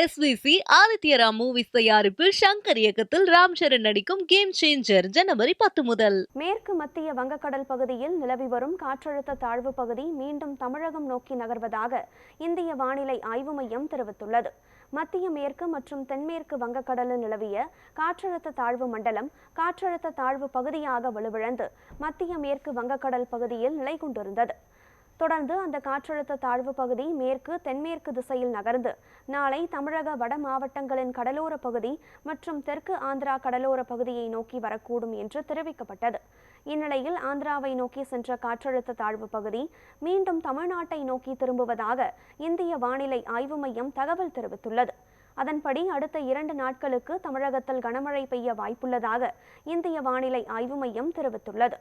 SVC Adityaram movies தயாரிப்பில் ஷங்கர் இயக்கத்தில் ராம் சரண் நடிக்கும் கேம் சேஞ்சர் ஜனவரி 10 முதல். மேற்கு மத்திய வங்கக்கடல் பகுதியில் நிலவி வரும் காற்றழுத்த தாழ்வு பகுதி மீண்டும் தமிழகம் நோக்கி நகர்வதாக இந்திய வானிலை ஆய்வு மையம் தெரிவித்துள்ளது. மத்திய மேற்கு மற்றும் தென்மேற்கு வங்கக்கடலில் நிலவிய காற்றழுத்த தாழ்வு மண்டலம் காற்றழுத்த தாழ்வு பகுதியாக வலுவிழந்து மத்திய மேற்கு வங்கக்கடல் பகுதியில் நிலை கொண்டிருந்தது. தொடர்ந்து அந்த காற்றழுத்த தாழ்வு பகுதி மேற்கு தென்மேற்கு திசையில் நகர்ந்து நாளை தமிழக வட மாவட்டங்களின் கடலோர பகுதி மற்றும் தெற்கு ஆந்திரா கடலோர பகுதியை நோக்கி வரக்கூடும் என்று தெரிவிக்கப்பட்டது. இந்நிலையில் ஆந்திராவை நோக்கி சென்ற காற்றழுத்த தாழ்வு பகுதி மீண்டும் தமிழ்நாட்டை நோக்கி திரும்புவதாக இந்திய வானிலை ஆய்வு மையம் தகவல் தெரிவித்துள்ளது. அதன்படி அடுத்த 2 நாட்களுக்கு தமிழகத்தில் கனமழை பெய்ய வாய்ப்புள்ளதாக இந்திய வானிலை ஆய்வு மையம் தெரிவித்துள்ளது.